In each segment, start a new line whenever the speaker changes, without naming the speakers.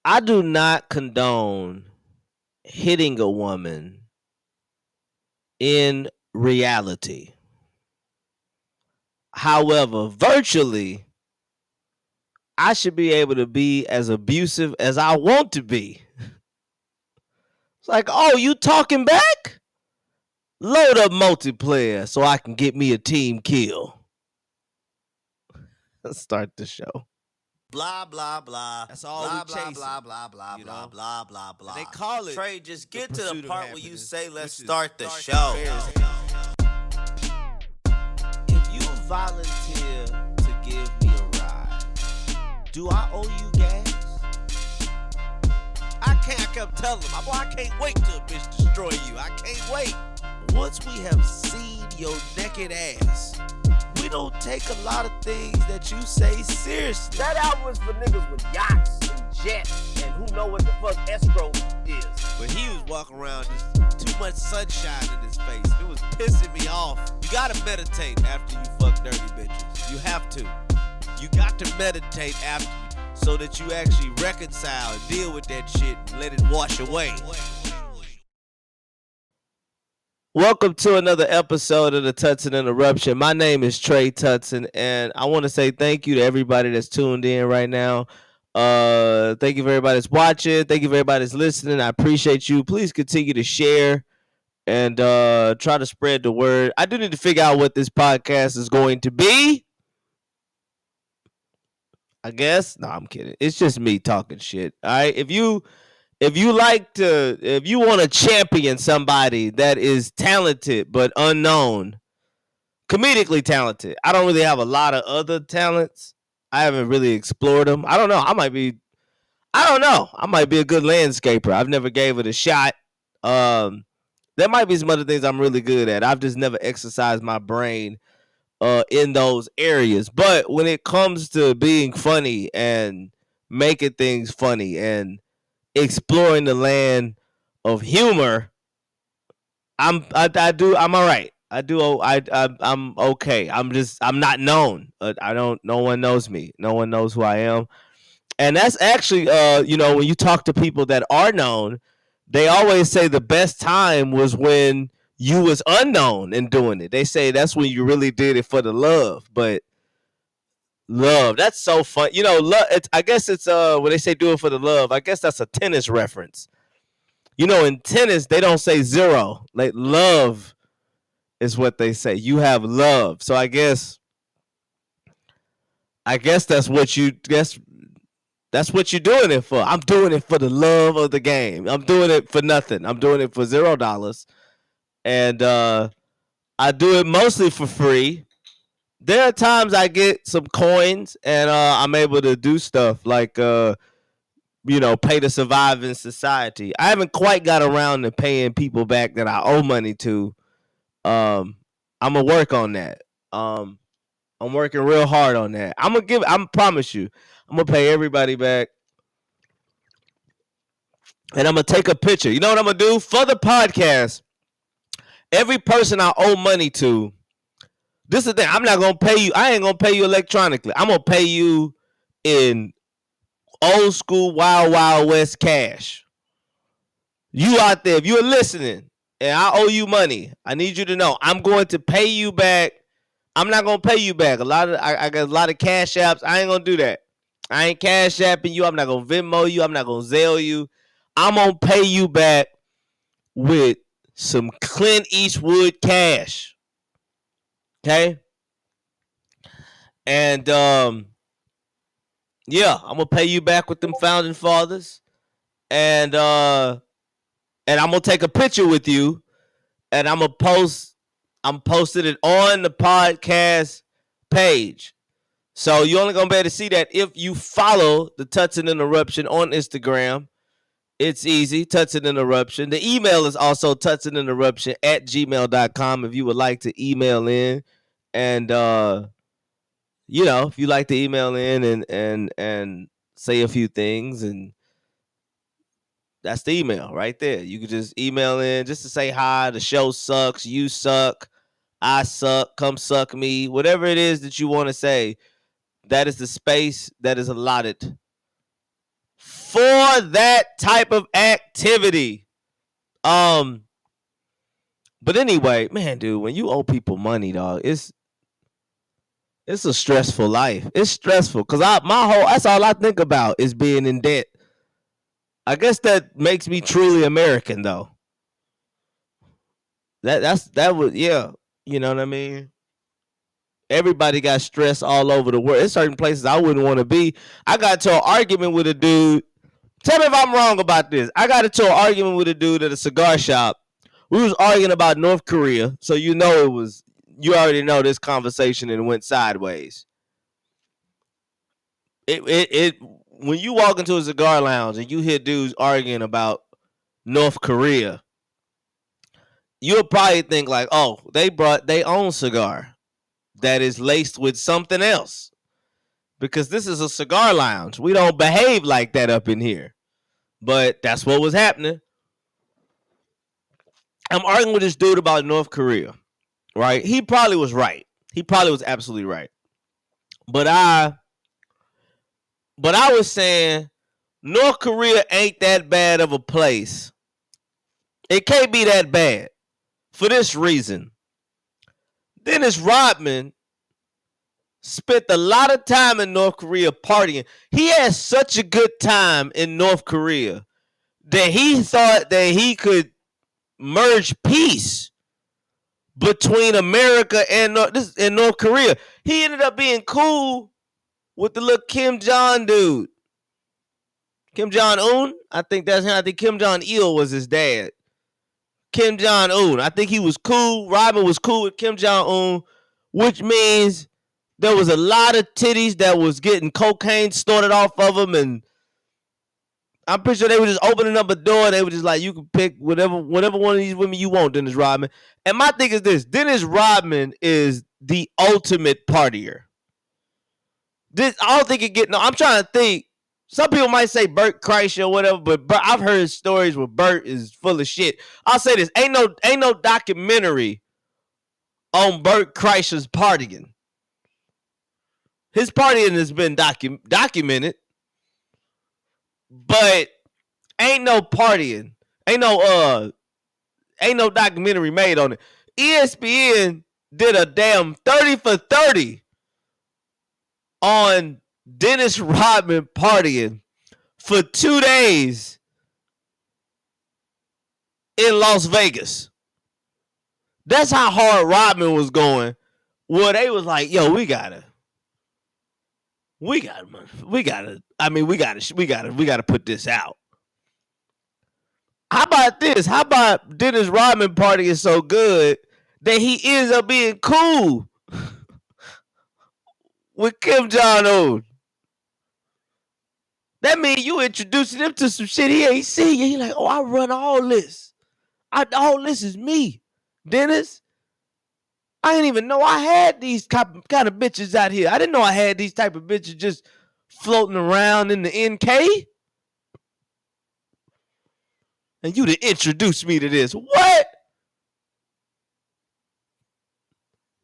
I do not condone hitting a woman in reality. However, virtually, I should be able to be as abusive as I want to be. It's like, oh, you talking back? Load up multiplayer so I can get me a team kill. Let's start the show.
Blah blah blah.
That's all
blah
we
blah
chasing,
blah blah blah
you
blah
know?
blah blah blah.
And they call it
Trey, just
the
get to the
pursuit of
part where you
happiness,
say, "Let's
which is
start the show."
If you volunteer to give me a ride, do I owe you gas? I kept telling them, boy, I can't wait till a bitch destroy you. I can't wait. Once we have seen your naked ass, we don't take a lot of things that you say seriously.
That album is for niggas with yachts and jets and who know what the fuck escrow is.
But he was walking around just too much sunshine in his face. It was pissing me off. You gotta meditate after you fuck dirty bitches. You have to. You got to meditate after so that you actually reconcile and deal with that shit and let it wash away. Welcome to another episode of the Tutson Interruption. My name is Trey Tutson, and I want to say thank you to everybody that's tuned in right now. Thank you for everybody that's watching. Thank you for everybody that's listening. I appreciate you. Please continue to share and try to spread the word. I do need to figure out what this podcast is going to be. I guess. No, I'm kidding. It's just me talking shit. All right. If you want to champion somebody that is talented but unknown, comedically talented. I don't really have a lot of other talents. I haven't really explored them. I don't know. I might be a good landscaper. I've never gave it a shot. There might be some other things I'm really good at. I've just never exercised my brain in those areas. But when it comes to being funny and making things funny and exploring the land of humor, I'm all right. I'm okay. I'm not known. No one knows me. No one knows who I am. And that's actually when you talk to people that are known, they always say the best time was when you was unknown and doing it. They say that's when you really did it for the love. But love, that's so fun. Love. I guess it's when they say do it for the love. I guess that's a tennis reference. In tennis they don't say zero. Like love is what they say. You have love. So I guess that's what you guess. That's what you're doing it for. I'm doing it for the love of the game. I'm doing it for nothing. I'm doing it for $0. And I do it mostly for free. There are times I get some coins and I'm able to do stuff like pay to survive in society. I haven't quite got around to paying people back that I owe money to. I'm gonna work on that. I'm working real hard on that. I promise you, I'm gonna pay everybody back. And I'm gonna take a picture. You know what I'm gonna do? For the podcast, every person I owe money to, this is the thing. I'm not gonna pay you. I ain't gonna pay you electronically. I'm gonna pay you in old school Wild Wild West cash. You out there, if you're listening and I owe you money, I need you to know I'm going to pay you back. I'm not gonna pay you back. I got a lot of cash apps. I ain't gonna do that. I ain't cash apping you. I'm not gonna Venmo you. I'm not gonna Zelle you. I'm gonna pay you back with some Clint Eastwood cash. Okay? And yeah, I'm gonna pay you back with them founding fathers. And I'm gonna take a picture with you and I'm posting it on the podcast page. So you're only gonna be able to see that if you follow the Tutson Interruption on Instagram. It's easy, Tutson Interruption. The email is also tutsoninterruption@gmail.com if you would like to email in. And if you like to email in and say a few things, and that's the email right there. You can just email in just to say hi. The show sucks. You suck. I suck. Come suck me. Whatever it is that you want to say, that is the space that is allotted for that type of activity. But anyway, man, dude, when you owe people money, dog, it's a stressful life. It's stressful because that's all I think about is being in debt. I guess that makes me truly American, though. That would, yeah, you know what I mean. Everybody got stress all over the world. There's certain places I wouldn't want to be. I got into an argument with a dude. Tell me if I'm wrong about this. I got into an argument with a dude at a cigar shop. We was arguing about North Korea, so you already know this conversation and it went sideways. It when you walk into a cigar lounge and you hear dudes arguing about North Korea, you'll probably think like, oh, they brought their own cigar that is laced with something else. Because this is a cigar lounge. We don't behave like that up in here. But that's what was happening. I'm arguing with this dude about North Korea, right? He probably was right. He probably was absolutely right. But I was saying North Korea ain't that bad of a place. It can't be that bad for this reason. Dennis Rodman spent a lot of time in North Korea partying. He had such a good time in North Korea that he thought that he could merge peace between America and North Korea. He ended up being cool with the little Kim Jong dude. Kim Jong-un? I think that's him. I think Kim Jong-il was his dad. Kim Jong-un. I think he was cool. Rodman was cool with Kim Jong-un, which means there was a lot of titties that was getting cocaine snorted off of them, and I'm pretty sure they were just opening up a door and they were just like, you can pick whatever one of these women you want, Dennis Rodman. And my thing is this, Dennis Rodman is the ultimate partier. I don't think it I'm trying to think. Some people might say Bert Kreischer or whatever, but I've heard stories where Bert is full of shit. I'll say this, ain't no documentary on Bert Kreischer's partying. His partying has been documented, but ain't no partying. Ain't no documentary made on it. ESPN did a damn 30 for 30 on Dennis Rodman partying for 2 days in Las Vegas. That's how hard Rodman was going. Well, they was like, yo, we gotta put this out. How about this? How about Dennis Rodman party is so good that he ends up being cool with Kim Jong-un? That means you introducing him to some shit he ain't seen. He like, oh, I run all this. All this is me, Dennis. I didn't even know I had these kind of bitches out here. I didn't know I had these type of bitches just floating around in the NK. And you to introduce me to this. What?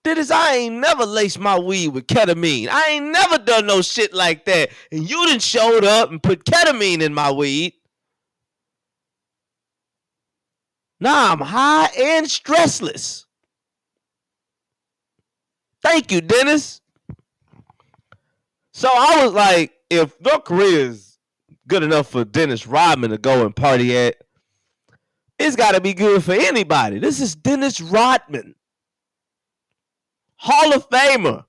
Dennis, I ain't never laced my weed with ketamine. I ain't never done no shit like that. And you done showed up and put ketamine in my weed. Now I'm high and stressless. Thank you, Dennis. So I was like, if North Korea is good enough for Dennis Rodman to go and party at, it's got to be good for anybody. This is Dennis Rodman, Hall of Famer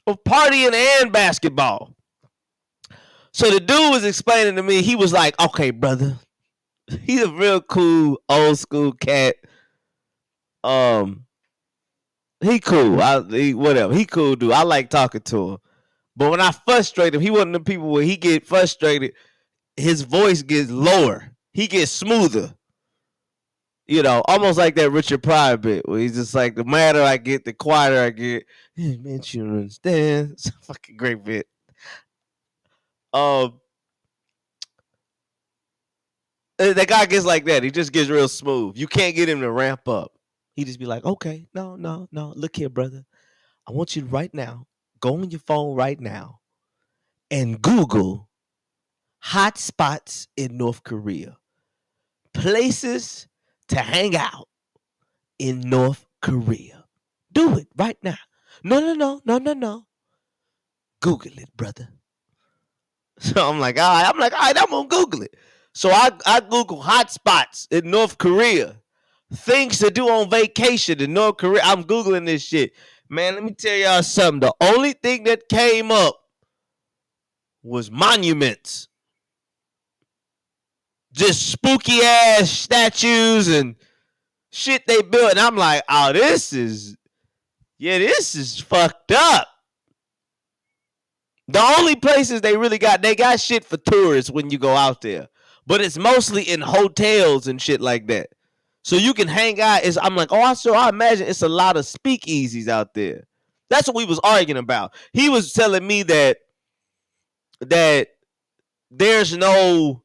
of partying and basketball. So the dude was explaining to me, he was like, okay, brother, he's a real cool, old school cat. He cool. Whatever. He cool dude. I like talking to him. But when I frustrate him, he one of the people where he get frustrated, his voice gets lower. He gets smoother. You know, almost like that Richard Pryor bit where he's just like, the madder I get, the quieter I get. Hey, man, you don't understand. It's a fucking great bit. The guy gets like that. He just gets real smooth. You can't get him to ramp up. He just be like, okay, no. Look here, brother. I want you to right now, go on your phone right now and Google hot spots in North Korea. Places to hang out in North Korea. Do it right now. No. Google it, brother. So I'm like, all right, I'm gonna Google it. So I Google hot spots in North Korea. Things to do on vacation in North Korea. I'm Googling this shit. Man, let me tell y'all something. The only thing that came up was monuments. Just spooky ass statues and shit they built. And I'm like, oh, this is fucked up. The only places they got shit for tourists when you go out there. But it's mostly in hotels and shit like that. So you can hang out. I'm like, I imagine it's a lot of speakeasies out there. That's what we was arguing about. He was telling me that there's no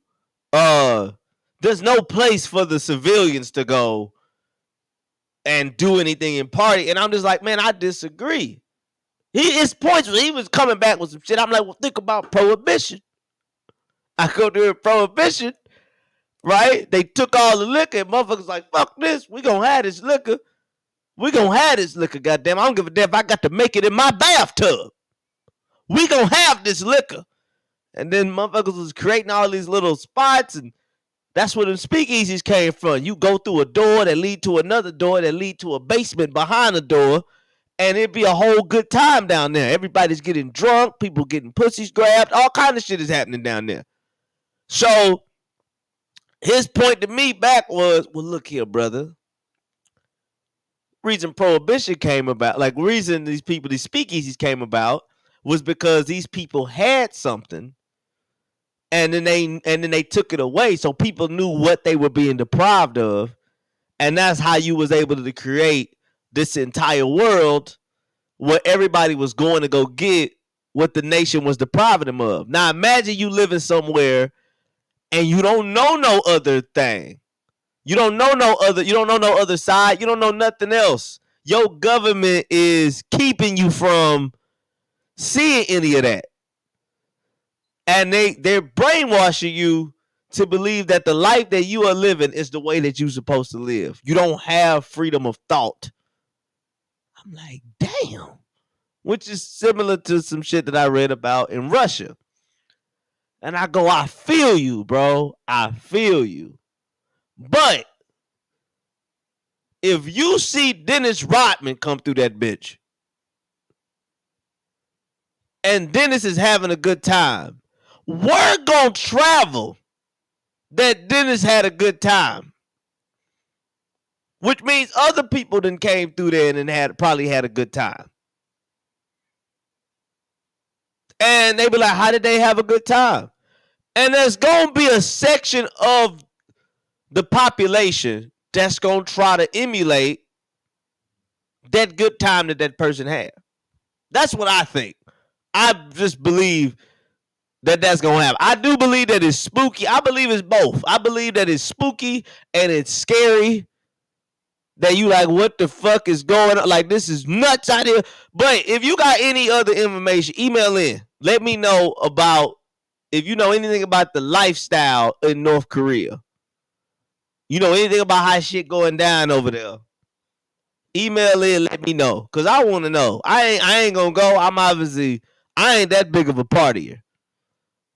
place for the civilians to go and do anything in party. And I'm just like, man, I disagree. His points was he was coming back with some shit. I'm like, well, think about prohibition. I go to prohibition, right? They took all the liquor, and motherfuckers like, fuck this. We gonna have this liquor. Goddamn. I don't give a damn if I got to make it in my bathtub. We gonna have this liquor. And then motherfuckers was creating all these little spots, and that's where the speakeasies came from. You go through a door that lead to another door that lead to a basement behind the door, and it'd be a whole good time down there. Everybody's getting drunk, people getting pussies grabbed, all kind of shit is happening down there. So his point to me back was, well, look here, brother. Reason prohibition came about, like reason these speakeasies came about was because these people had something and then they took it away. So people knew what they were being deprived of. And that's how you was able to create this entire world where everybody was going to go get what the nation was depriving them of. Now imagine you living somewhere and you don't know no other thing. You don't know no other side. You don't know nothing else. Your government is keeping you from seeing any of that. And they're brainwashing you to believe that the life that you are living is the way that you're supposed to live. You don't have freedom of thought. I'm like, damn. Which is similar to some shit that I read about in Russia. And I go, I feel you, bro. I feel you. But if you see Dennis Rodman come through that bitch, and Dennis is having a good time, word gonna travel that Dennis had a good time. Which means other people then came through there and probably had a good time. And they be like, how did they have a good time? And there's gonna be a section of the population that's gonna try to emulate that good time that person had. That's what I think. I just believe that's gonna happen. I do believe that it's spooky. I believe it's both. I believe that it's spooky and it's scary. That you like, what the fuck is going on? Like, this is nuts out here. But if you got any other information, email in. Let me know about if you know anything about the lifestyle in North Korea. You know anything about how shit going down over there. Email in, let me know. Cause I want to know. I ain't gonna go. I ain't that big of a partier.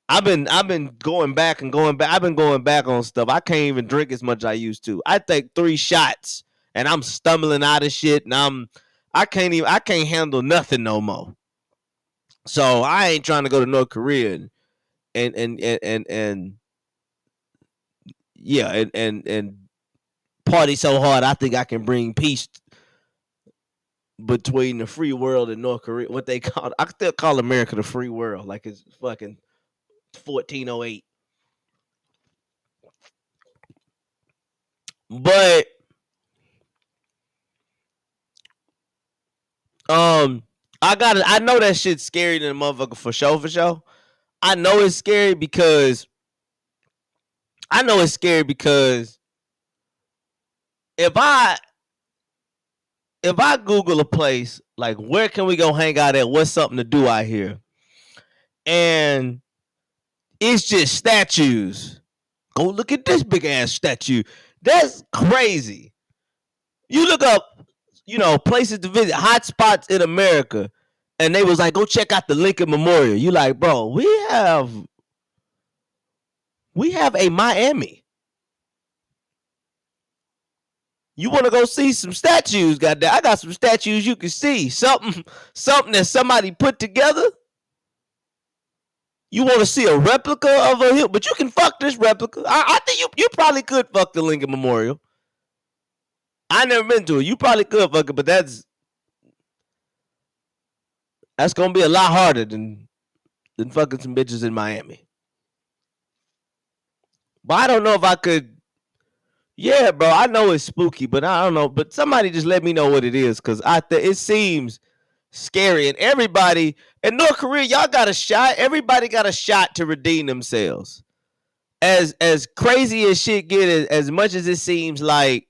I've been going back and going back. I've been going back on stuff. I can't even drink as much as I used to. I take 3 shots and I'm stumbling out of shit and I can't handle nothing no more. So I ain't trying to go to North Korea and yeah and party so hard I think I can bring peace between the free world and North Korea. What they call, I still call America the free world, like it's fucking 1408. But I know that shit's scary than a motherfucker for sure. I know it's scary because if I Google a place like where can we go hang out at, what's something to do out here, and It's just statues. Go look at this big ass statue. That's crazy. You look up, places to visit, hot spots in America, and they was like, go check out the Lincoln Memorial. You like, bro, we have a Miami. You want to go see some statues? Goddamn, I got some statues you can see. Something that somebody put together. You want to see a replica of a hill, but you can fuck this replica. I think you probably could fuck the Lincoln Memorial. I never been to it. You probably could fuck it, but that's gonna be a lot harder than fucking some bitches in Miami. But I don't know if I could. Yeah, bro, I know it's spooky, but I don't know. But somebody just let me know what it is, because it seems scary. And everybody in North Korea, y'all got a shot. Everybody got a shot to redeem themselves. As crazy as shit get, as much as it seems like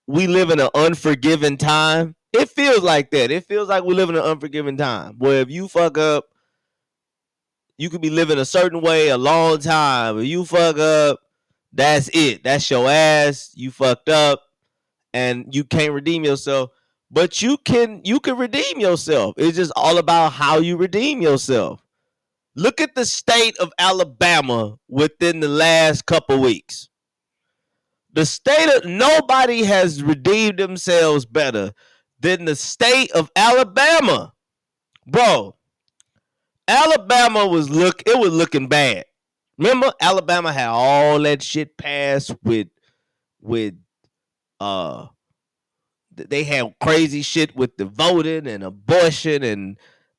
we live in an unforgiving time, it feels like that. It feels like we live in an unforgiving time where if you fuck up, you could be living a certain way a long time. If you fuck up, that's it. That's your ass. You fucked up and you can't redeem yourself. But you can redeem yourself. It's just all about how you redeem yourself. Look at the state of Alabama within the last couple weeks. The state of nobody has redeemed themselves better than the state of Alabama. Bro, Alabama was looking bad. Remember, Alabama had all that shit passed with they had crazy shit with the voting and abortion and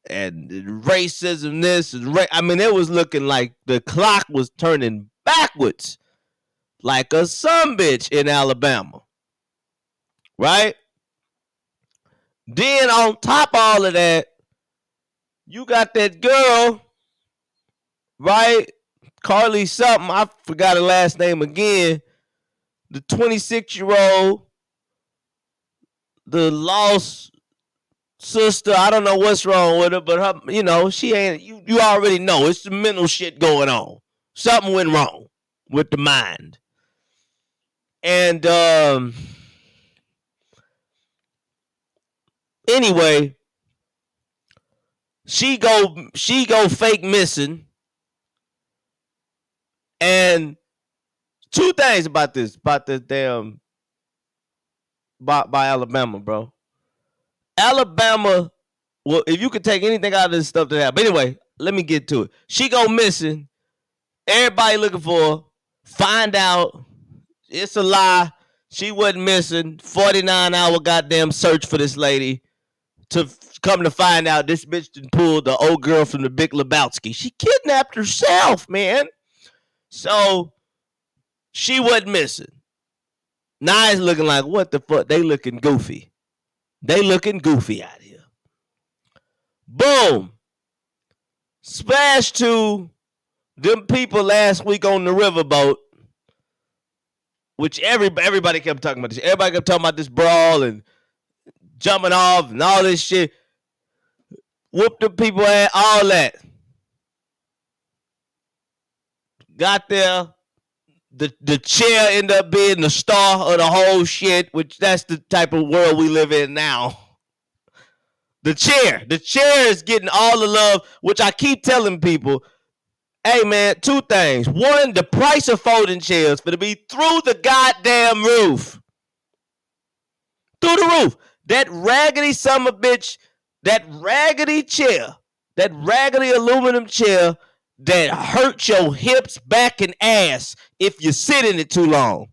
racism. It was looking like the clock was turning backwards, like a sumbitch in Alabama, right? Then on top of all of that, you got that girl, right? Carly something, I forgot her last name again. The 26-year-old, the lost sister. I don't know what's wrong with her, but her, she ain't. You already know it's the mental shit going on. Something went wrong with the mind, and anyway, she go fake missing. And two things about this damn by Alabama, bro. Alabama, well, if you could take anything out of this stuff that happened. But anyway, let me get to it. She go missing. Everybody looking for her. Find out it's a lie. She wasn't missing. 49-hour goddamn search for this lady. To come to find out, this bitch done pulled the old girl from the Big Lebowski. She kidnapped herself, man. So she wasn't missing. Now it's looking like, what the fuck? They looking goofy. They looking goofy out here. Boom. Splash to them people last week on the riverboat, which everybody kept talking about this. Everybody kept talking about this brawl and jumping off and all this shit. Whooped the people at all that. Got there. The chair ended up being the star of the whole shit, which that's the type of world we live in now. The chair is getting all the love, which I keep telling people, hey man, two things. One, the price of folding chairs for to be through the goddamn roof. Through the roof. That raggedy son of a bitch, that raggedy chair, that raggedy aluminum chair that hurts your hips, back, and ass if you sit in it too long.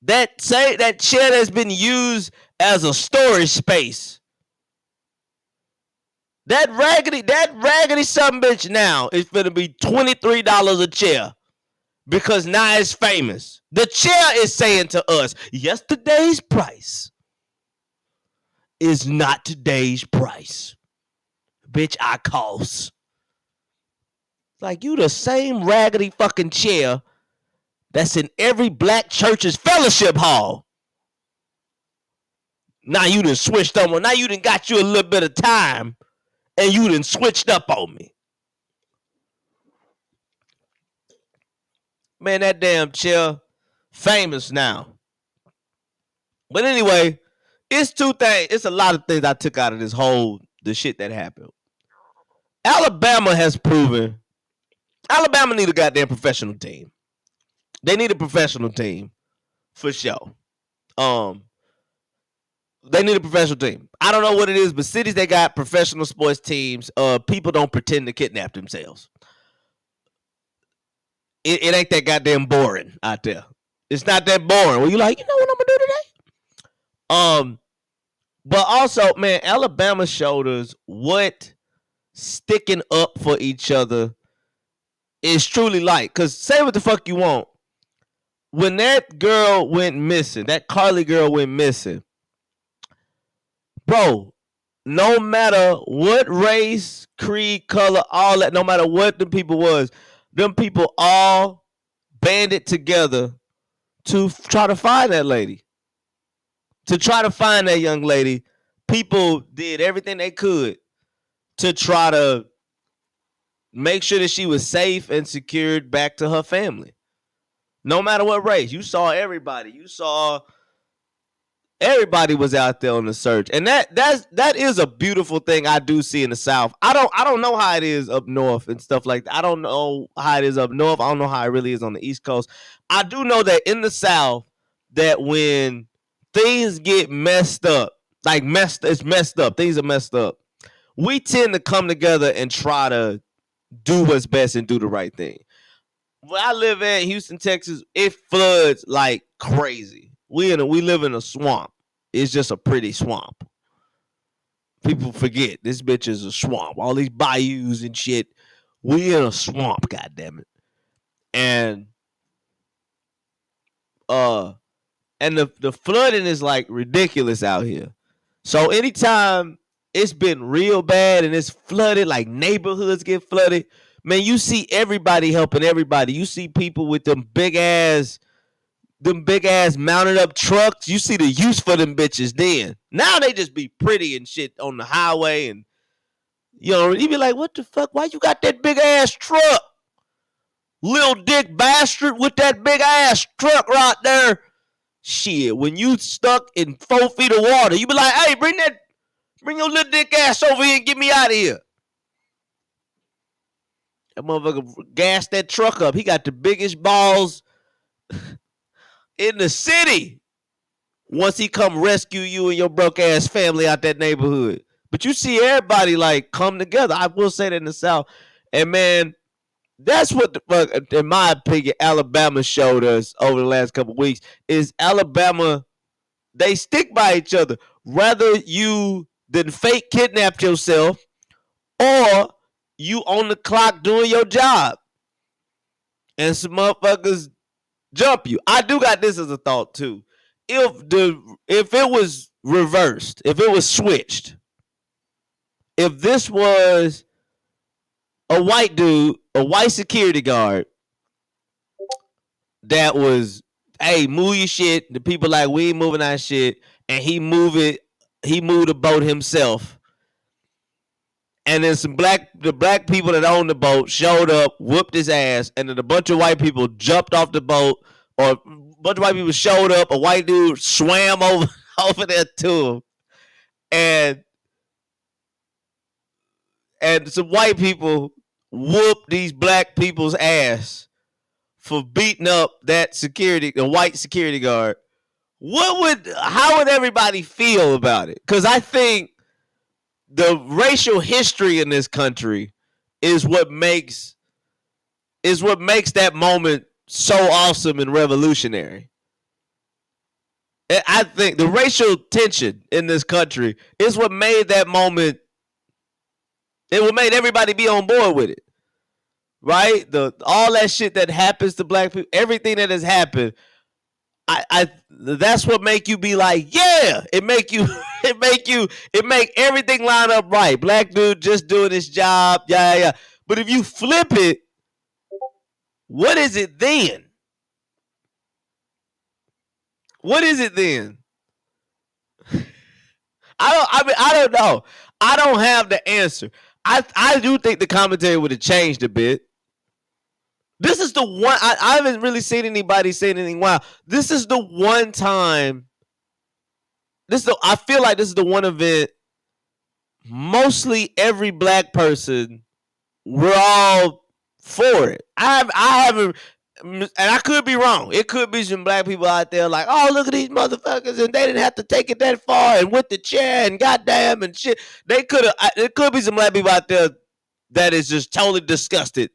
That chair that's been used as a storage space. That raggedy son of a bitch now is gonna be $23 a chair because now it's famous. The chair is saying to us, yesterday's price is not today's price. Bitch, I cost. Like, you the same raggedy fucking chair that's in every black church's fellowship hall. Now you done switched on me. Now you done got you a little bit of time and you done switched up on me. Man, that damn chair famous now. But anyway, it's two things. It's a lot of things I took out of the shit that happened. Alabama has proven Alabama need a goddamn professional team. They need a professional team for sure. Um, they need a professional team. I don't know what it is, but cities that got professional sports teams, people don't pretend to kidnap themselves. It ain't that goddamn boring out there. It's not that boring. Well, you like, you know what I'm gonna do today? But also, man, Alabama showed us what sticking up for each other is truly like. Cause say what the fuck you want. When that girl went missing, that Carly girl went missing, bro, no matter what race, creed, color, all that, no matter what the people was, them people all banded together to try to find that lady. To try to find that young lady, people did everything they could to try to make sure that she was safe and secured back to her family. No matter what race, you saw everybody. You saw everybody was out there on the search, and that is a beautiful thing I do see in the South. I don't know how it is up north and stuff like that. I don't know how it is up north. I don't know how it really is on the East Coast. I do know that in the South, that when things get messed up, it's messed up. Things are messed up. We tend to come together and try to do what's best and do the right thing. Where I live at Houston, Texas, it floods like crazy. We live in a swamp. It's just a pretty swamp. People forget this bitch is a swamp. All these bayous and shit. We in a swamp, goddammit. And the flooding is like ridiculous out here. So anytime it's been real bad and it's flooded, like neighborhoods get flooded, man, you see everybody helping everybody. You see people with them big ass mounted up trucks. You see the use for them bitches then. Now they just be pretty and shit on the highway, and you be like, what the fuck? Why you got that big ass truck? Little dick bastard with that big ass truck right there. Shit, when you stuck in 4 feet of water, you be like, hey, bring your little dick ass over here and get me out of here. That motherfucker gassed that truck up. He got the biggest balls in the city once he come rescue you and your broke ass family out that neighborhood. But you see everybody like come together. I will say that in the South. And man, that's what the fuck, in my opinion, Alabama showed us over the last couple of weeks is Alabama, they stick by each other. Rather you than fake kidnap yourself or you on the clock doing your job and some motherfuckers jump you. I do got this as a thought too. If it was reversed, if it was switched, if this was a white dude, a white security guard that was, hey, move your shit. The people like, we ain't moving our shit. And he moved the boat himself. And then the black people that owned the boat showed up, whooped his ass, and then a bunch of white people jumped off the boat, or a bunch of white people showed up, a white dude swam over there to him, and some white people whooped these black people's ass for beating up the white security guard. How would everybody feel about it? Because I think the racial history in this country is what makes that moment so awesome and revolutionary. I think the racial tension in this country is what made that moment. It what made everybody be on board with it, right? All that shit that happens to black people, everything that has happened. That's what make you be like, yeah. It make everything line up right. Black dude just doing his job, yeah. But if you flip it, what is it then? What is it then? I don't know. I don't have the answer. I do think the commentary would have changed a bit. This is the one I haven't really seen anybody say anything wild. This is the one time. I feel like this is the one event. Mostly every black person, we're all for it. I haven't, and I could be wrong. It could be some black people out there like, oh, look at these motherfuckers, and they didn't have to take it that far, and with the chair, and goddamn, and shit. They could have. It could be some black people out there that is just totally disgusted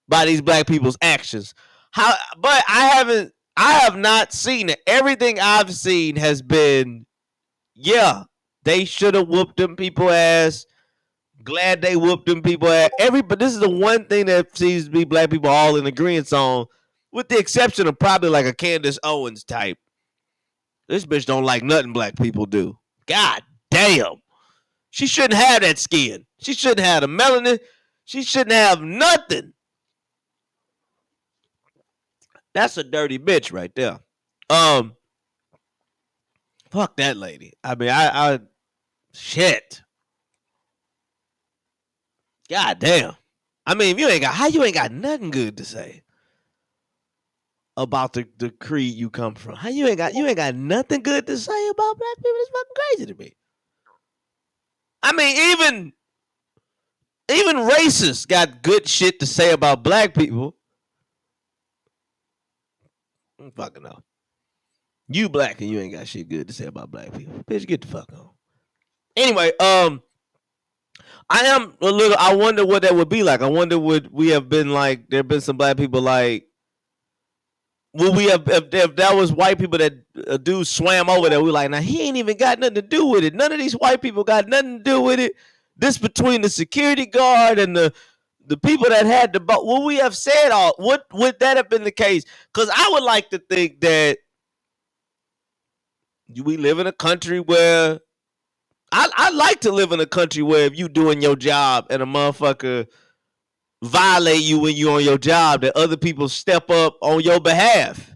by these black people's actions. But I have not seen it. Everything I've seen has been, yeah, they should have whooped them people ass. Glad they whooped them people ass. But this is the one thing that seems to be black people all in agreement on, with the exception of probably like a Candace Owens type. This bitch don't like nothing black people do. God damn. She shouldn't have that skin. She shouldn't have the melanin. She shouldn't have nothing. That's a dirty bitch right there. Fuck that lady. I mean, I shit. God damn. I mean, you ain't got nothing good to say about the creed you come from. How you ain't got nothing good to say about black people? It's fucking crazy to me. I mean, even racists got good shit to say about black people. I don't fucking know. You black and you ain't got shit good to say about black people. Bitch, get the fuck on. Anyway, I wonder what that would be like. I wonder would we have been like, there have been some black people like, would we have, if that was white people that a dude swam over there, we like, now he ain't even got nothing to do with it. None of these white people got nothing to do with it. This between the security guard and the people that had the boat. Would we have said all? Would that have been the case? Because I would like to think that we live in a country where I like to live in a country where if you doing your job and a motherfucker violate you when you on your job, that other people step up on your behalf.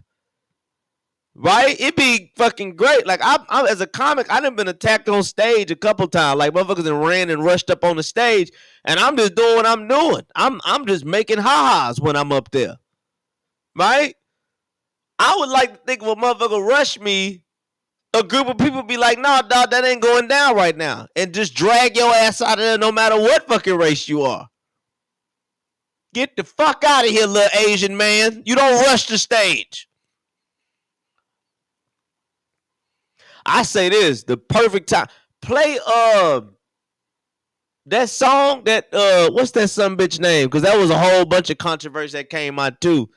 Right? It'd be fucking great. Like I'm as a comic, I done been attacked on stage a couple times. Like motherfuckers done ran and rushed up on the stage, and I'm just doing what I'm doing. I'm just making ha-has when I'm up there. Right? I would like to think if a motherfucker rush me, a group of people be like, nah, dog, that ain't going down right now. And just drag your ass out of there no matter what fucking race you are. Get the fuck out of here, little Asian man. You don't rush the stage. I say this, the perfect time. Play that song that what's that some bitch name? Because that was a whole bunch of controversy that came out too.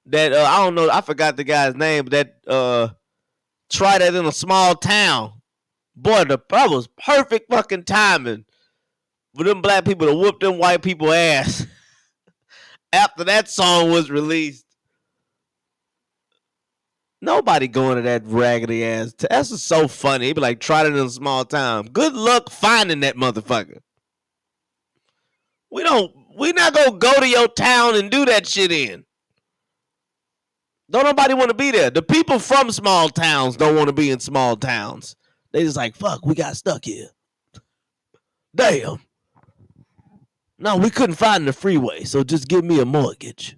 That I don't know, I forgot the guy's name, but that try that in a small town. Boy, that was perfect fucking timing for them black people to whoop them white people ass after that song was released. Nobody going to that raggedy ass. That's just so funny. It'd be like, try it in a small town. Good luck finding that motherfucker. We not gonna go to your town and do that shit in. Don't nobody want to be there. The people from small towns don't want to be in small towns. They just like, fuck, we got stuck here. Damn. No, we couldn't find the freeway, so just give me a mortgage.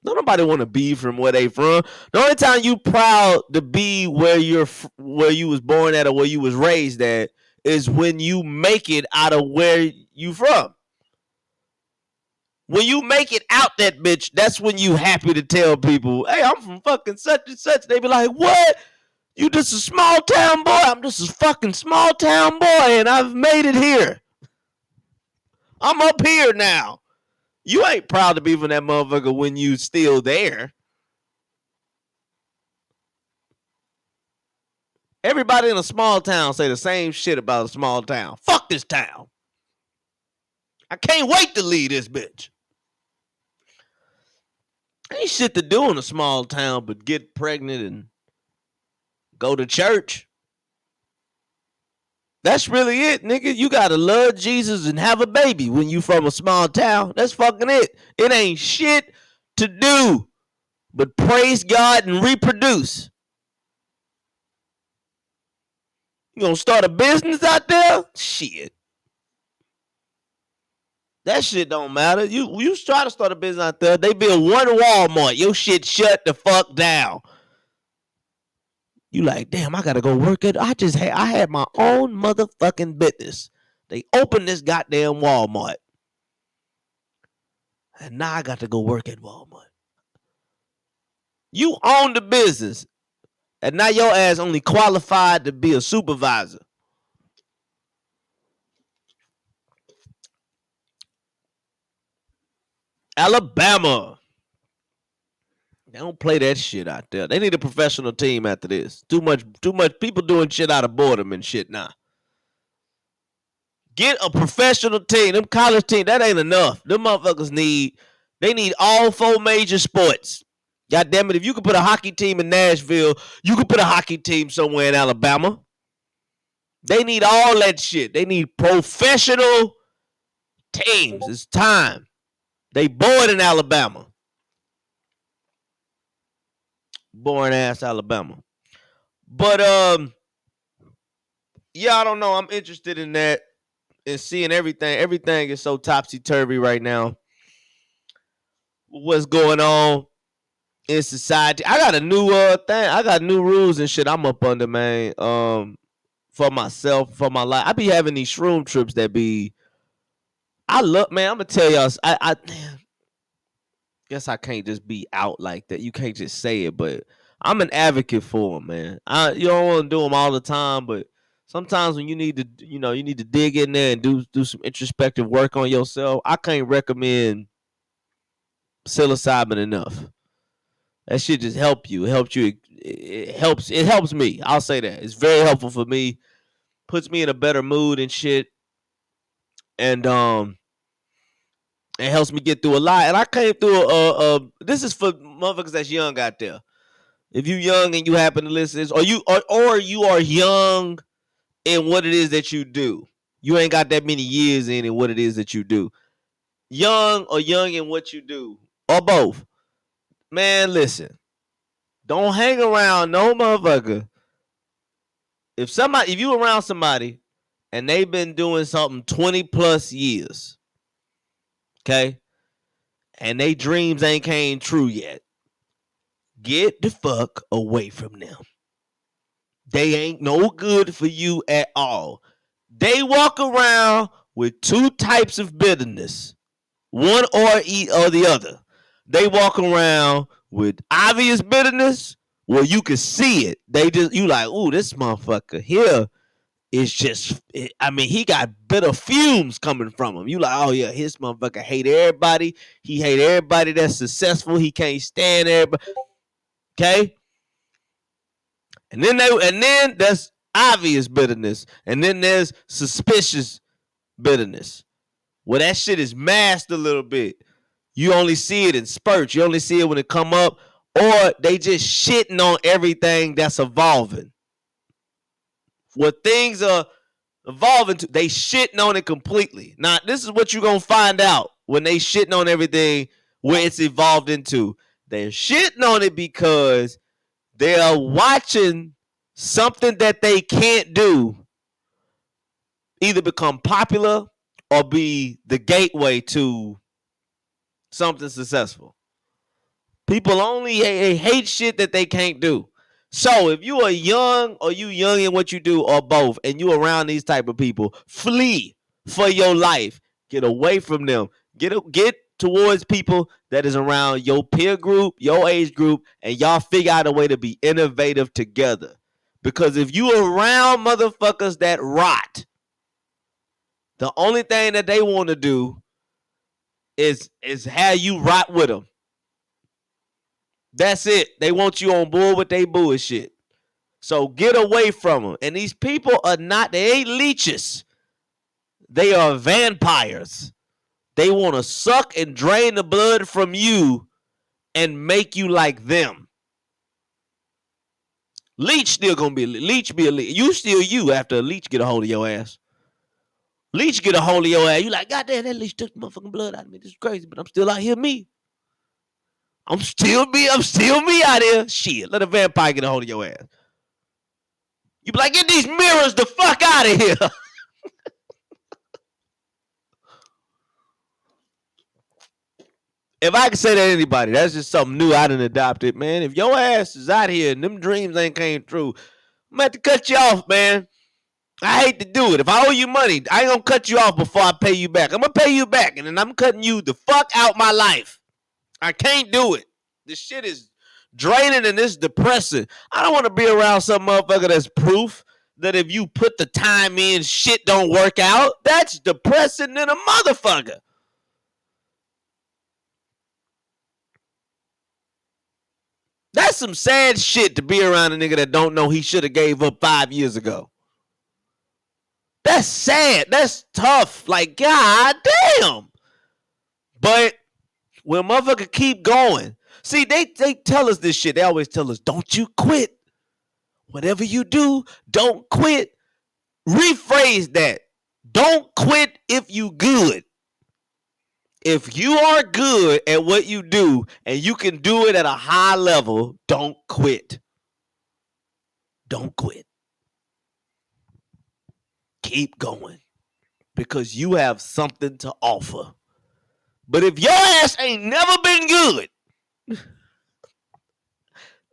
Don't nobody want to be from where they from. The only time you proud to be where you was born at or where you was raised at is when you make it out of where you from. When you make it out that bitch, that's when you happy to tell people, hey, I'm from fucking such and such. They be like, what? You just a small town boy? I'm just a fucking small town boy and I've made it here. I'm up here now. You ain't proud to be from that motherfucker when you still there. Everybody in a small town say the same shit about a small town. Fuck this town. I can't wait to leave this bitch. Ain't shit to do in a small town but get pregnant and go to church. That's really it, nigga. You gotta love Jesus and have a baby when you from a small town. That's fucking it. It ain't shit to do but praise God and reproduce. You gonna start a business out there? Shit. That shit don't matter. You try to start a business out there. They build one Walmart. Your shit shut the fuck down. You like, damn, I gotta go work it. I had my own motherfucking business. They opened this goddamn Walmart. And now I got to go work at Walmart. You own the business. And now your ass only qualified to be a supervisor. Alabama. They don't play that shit out there. They need a professional team after this. Too much people doing shit out of boredom and shit now. Get a professional team. Them college team, that ain't enough. Them motherfuckers need all 4 major sports. God damn it, if you could put a hockey team in Nashville, you could put a hockey team somewhere in Alabama. They need all that shit. They need professional teams. It's time. They bored in Alabama. Boring ass Alabama. But yeah, I don't know. I'm interested in that and seeing everything. Everything is so topsy-turvy right now. What's going on in society? I got a new thing. I got new rules and shit I'm up under, man. For myself, for my life. I be having these shroom trips that be I love, man, I'm gonna tell y'all, I guess I can't just be out like that. You can't just say it, but I'm an advocate for them, man. You don't want to do them all the time, but sometimes when you need to, you need to dig in there and do some introspective work on yourself. I can't recommend psilocybin enough. That shit just help you. It helps you. It helps me. I'll say that. It's very helpful for me. Puts me in a better mood and shit. And it helps me get through a lot. And I came through this is for motherfuckers that's young out there. If you young and you happen to listen to this, or you are young in what it is that you do. You ain't got that many years in what it is that you do. Young or young in what you do. Or both. Man, listen. Don't hang around no motherfucker. If you around somebody and they've been doing something 20 plus years, okay, and they dreams ain't came true yet, get the fuck away from them. They ain't no good for you at all. They walk around with 2 types of bitterness, one or the other. They walk around with obvious bitterness where you can see it. You like, ooh, this motherfucker here is just, he got bitter fumes coming from him. You like, oh yeah, his motherfucker hate everybody. He hate everybody that's successful. He can't stand everybody. Okay? And then that's obvious bitterness. And then there's suspicious bitterness. Well, that shit is masked a little bit. You only see it in spurts. You only see it when it come up. Or they just shitting on everything that's evolving. What things are evolving to, they shitting on it completely. Now, this is what you're going to find out when they shitting on everything where it's evolved into. They're shitting on it because they are watching something that they can't do either become popular or be the gateway to something successful. People only hate shit that they can't do. So if you are young or you young in what you do or both and you around these type of people, flee for your life. Get away from them. Get towards people that is around your peer group, your age group, and y'all figure out a way to be innovative together. Because if you around motherfuckers that rot, the only thing that they want to do is have you rot with them. That's it. They want you on board with their bullshit. So get away from them. And these people they ain't leeches. They are vampires. They want to suck and drain the blood from you and make you like them. Leech still gonna be a leech. You still you after a leech get a hold of your ass. Leech get a hold of your ass. You like, goddamn, that leech took the motherfucking blood out of me. This is crazy, but I'm still out here me. I'm still me out here. Shit, let a vampire get a hold of your ass. You be like, get these mirrors the fuck out of here. If I can say that to anybody, that's just something new I done adopted, man. If your ass is out here and them dreams ain't came true, I'm gonna have to cut you off, man. I hate to do it. If I owe you money, I ain't gonna cut you off before I pay you back. I'm gonna pay you back, and then I'm cutting you the fuck out my life. I can't do it. This shit is draining and it's depressing. I don't want to be around some motherfucker that's proof that if you put the time in, shit don't work out. That's depressing than a motherfucker. That's some sad shit to be around a nigga that don't know he should have gave up 5 years ago. That's sad. That's tough. Like, god damn. But when motherfucker keep going. See, they tell us this shit. They always tell us, don't you quit. Whatever you do, don't quit. Rephrase that. Don't quit if you good. If you are good at what you do and you can do it at a high level, don't quit. Don't quit. Keep going. Because you have something to offer. But if your ass ain't never been good,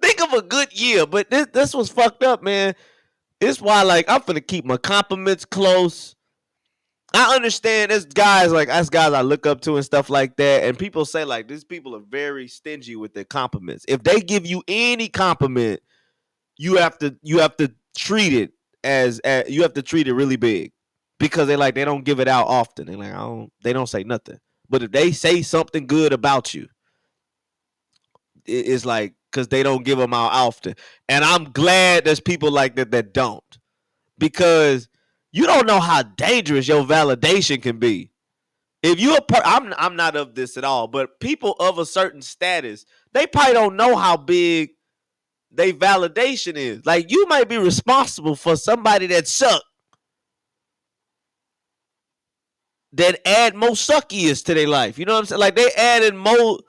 think of a good year. But this was fucked up, man. It's why, like, I'm finna keep my compliments close. I understand there's guys like us guys I look up to and stuff like that, and people say like these people are very stingy with their compliments. If they give you any compliment, you have to treat it as you have to treat it really big because they don't give it out often. They like they don't say nothing. But if they say something good about you, it's like because they don't give them out often. And I'm glad there's people like that don't, because you don't know how dangerous your validation can be. If you I'm not of this at all, but people of a certain status, they probably don't know how big they validation is. Like, you might be responsible for somebody that suck, that add more suckiest to their life. You know what I'm saying? Like, they added more,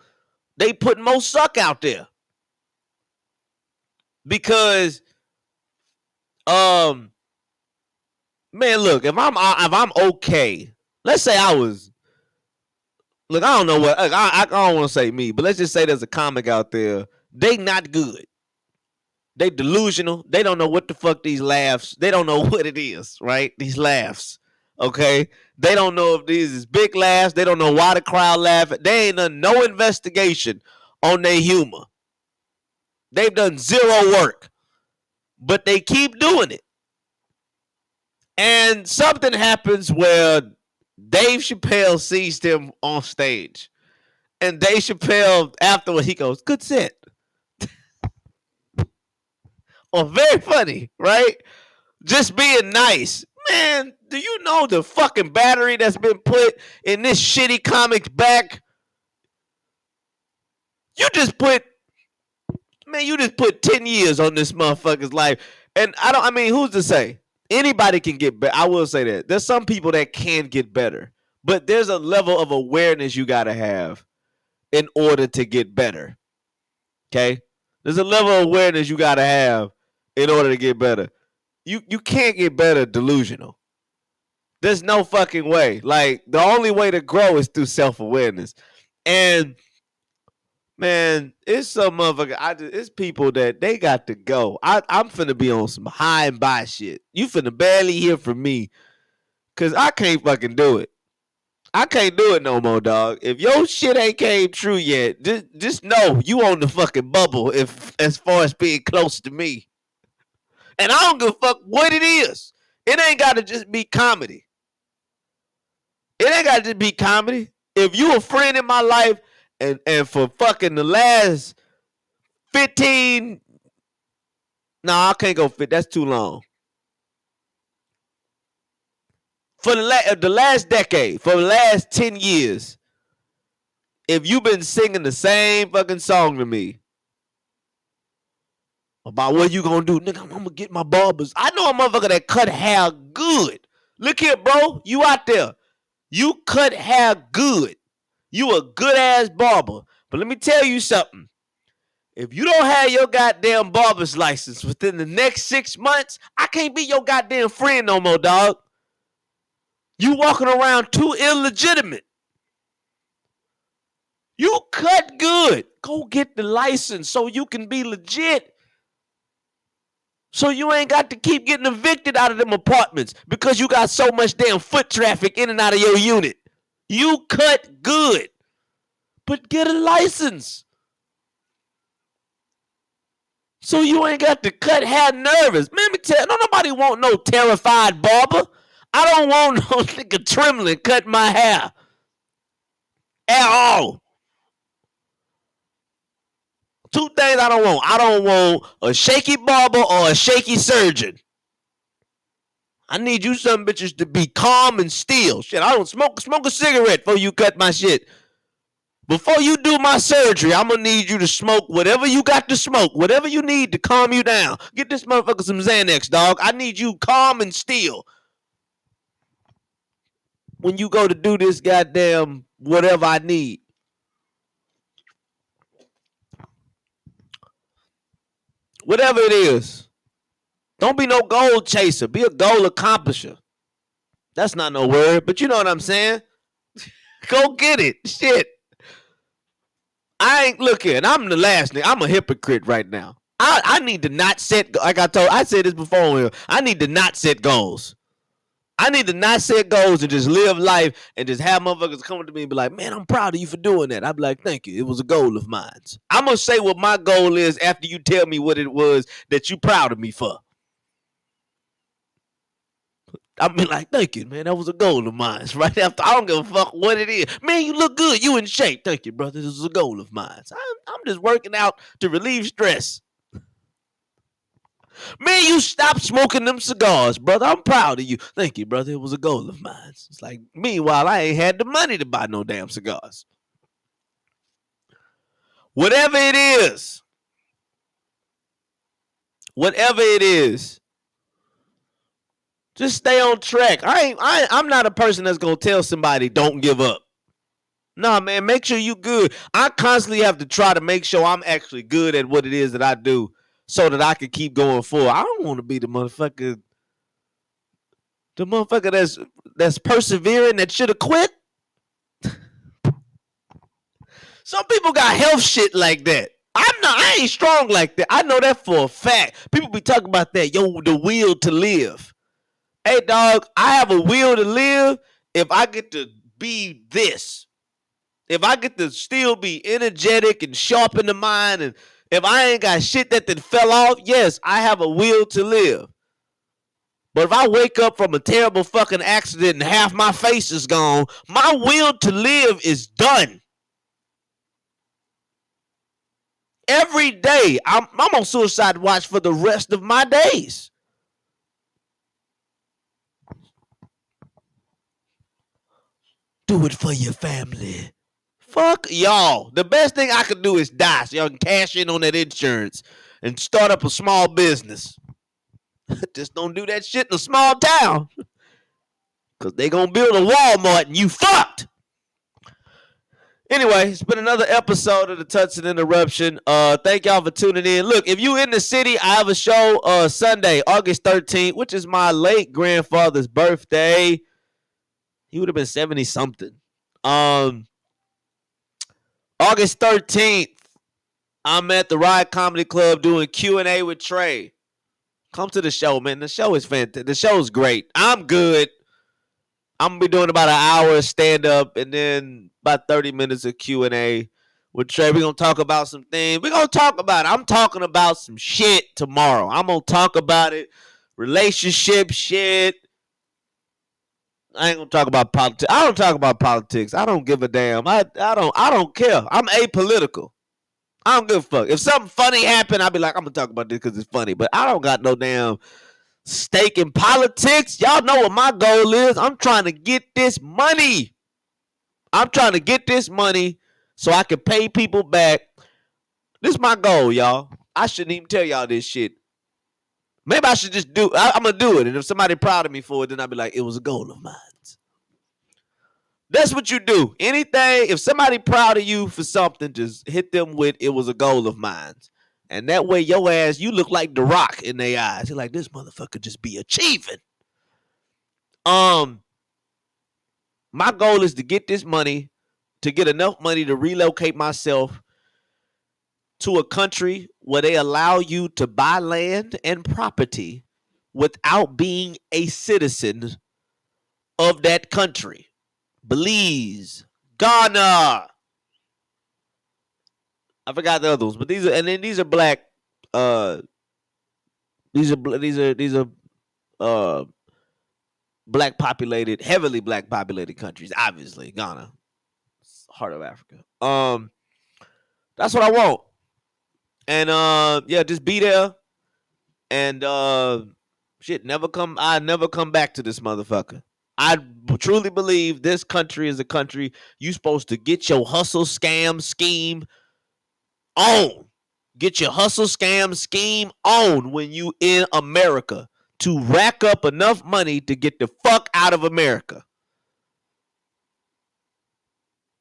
they put more suck out there. Because man, look, if I'm okay, let's say I was, look, I don't know what, I don't want to say me, but let's just say there's a comic out there, they not good. They delusional. They don't know what the fuck these laughs, they don't know what it is, right? These laughs, okay? They don't know if these is big laughs. They don't know why the crowd laugh. They ain't done no investigation on their humor. They've done zero work, but they keep doing it. And something happens where Dave Chappelle sees them on stage. And Dave Chappelle, afterward, he goes, good set. Or very funny, right? Just being nice. Man, do you know the fucking battery that's been put in this shitty comic's back? You just put 10 years on this motherfucker's life. And who's to say? Anybody can get better. I will say that. There's some people that can get better. But there's a level of awareness you got to have in order to get better. Okay? There's a level of awareness you got to have in order to get better. You can't get better delusional. There's no fucking way. Like, the only way to grow is through self-awareness. And man, it's some motherfucker. It's people that they got to go. I'm finna be on some high and by shit. You finna barely hear from me, cause I can't fucking do it. I can't do it no more, dog. If your shit ain't came true yet, just know you on the fucking bubble. If as far as being close to me, and I don't give a fuck what it is. It ain't got to just be comedy. It ain't got to just be comedy. If you a friend in my life. And for fucking the last 15, I can't go fit. That's too long. For the last decade, for the last 10 years, if you've been singing the same fucking song to me about what you gonna do, nigga, I'm gonna get my barbers. I know a motherfucker that cut hair good. Look here, bro. You out there. You cut hair good. You a good ass barber. But let me tell you something. If you don't have your goddamn barber's license within the next 6 months, I can't be your goddamn friend no more, dog. You walking around too illegitimate. You cut good. Go get the license so you can be legit. So you ain't got to keep getting evicted out of them apartments because you got so much damn foot traffic in and out of your unit. You cut good, but get a license. So you ain't got to cut hair nervous. Man, let me tell you, don't nobody want no terrified barber. I don't want no nigga trembling cut my hair. At all. Two things I don't want. I don't want a shaky barber or a shaky surgeon. I need you some bitches to be calm and still. Shit, I don't smoke a cigarette before you cut my shit. Before you do my surgery, I'm gonna need you to smoke whatever you got to smoke, whatever you need to calm you down. Get this motherfucker some Xanax, dog. I need you calm and still. When you go to do this goddamn whatever I need. Whatever it is. Don't be no goal chaser. Be a goal accomplisher. That's not no word, but you know what I'm saying? Go get it. Shit. I ain't looking. I'm the last nigga. I'm a hypocrite right now. I need to not set, like I said this before. I need to not set goals. I need to not set goals and just live life and just have motherfuckers come to me and be like, man, I'm proud of you for doing that. I'd be like, thank you. It was a goal of mine. I'm going to say what my goal is after you tell me what it was that you proud of me for. I'll be like, thank you, man. That was a goal of mine. Right after, I don't give a fuck what it is. Man, you look good. You in shape. Thank you, brother. This is a goal of mine. I'm just working out to relieve stress. Man, you stop smoking them cigars, brother. I'm proud of you. Thank you, brother. It was a goal of mine. It's like, meanwhile, I ain't had the money to buy no damn cigars. Whatever it is, just stay on track. I'm not a person that's gonna tell somebody don't give up. Nah, man, make sure you good. I constantly have to try to make sure I'm actually good at what it is that I do, so that I can keep going forward. I don't want to be the motherfucker that's persevering that should have quit. Some people got health shit like that. I ain't strong like that. I know that for a fact. People be talking about that. Yo, the will to live. Hey, dog, I have a will to live if I get to be this. If I get to still be energetic and sharp in the mind, and if I ain't got shit that fell off, yes, I have a will to live. But if I wake up from a terrible fucking accident and half my face is gone, my will to live is done. Every day, I'm on suicide watch for the rest of my days. Do it for your family. Fuck y'all. The best thing I could do is die so y'all can cash in on that insurance and start up a small business. Just don't do that shit in a small town. Because they going to build a Walmart and you fucked. Anyway, it's been another episode of the Tutson Interruption. Thank y'all for tuning in. Look, if you in the city, I have a show Sunday, August 13th, which is my late grandfather's birthday. He would have been 70-something. August 13th, I'm at the Riot Comedy Club doing Q&A with Trey. Come to the show, man. The show is fantastic. The show is great. I'm good. I'm going to be doing about an hour of stand-up and then about 30 minutes of Q&A with Trey. We're going to talk about some things. We're going to talk about it. I'm talking about some shit tomorrow. I'm going to talk about it. Relationship shit. I ain't going to talk about politics. I don't talk about politics. I don't give a damn. I don't care. I'm apolitical. I don't give a fuck. If something funny happened, I'll be like, I'm going to talk about this because it's funny. But I don't got no damn stake in politics. Y'all know what my goal is. I'm trying to get this money. I'm trying to get this money so I can pay people back. This is my goal, y'all. I shouldn't even tell y'all this shit. Maybe I should just do it. I'm going to do it. And if somebody proud of me for it, then I'll be like, it was a goal of mine. That's what you do. Anything, if somebody proud of you for something, just hit them with, it was a goal of mine. And that way, your ass, you look like The Rock in their eyes. You're like, this motherfucker just be achieving. My goal is to get this money to get enough money to relocate myself to a country where they allow you to buy land and property without being a citizen of that country. Belize, Ghana. I forgot the other ones, but these are black. These are uh black populated, heavily black populated countries. Obviously, Ghana, heart of Africa. That's what I want. And yeah, just be there. And shit, I never come back to this motherfucker. I truly believe this country is a country you supposed to get your hustle, scam, scheme on. Get your hustle, scam, scheme on when you in America to rack up enough money to get the fuck out of America.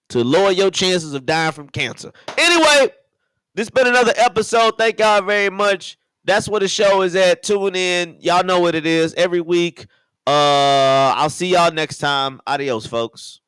To lower your chances of dying from cancer. Anyway, this has been another episode. Thank y'all very much. That's where the show is at. Tune in. Y'all know what it is every week. I'll see y'all next time. Adios, folks.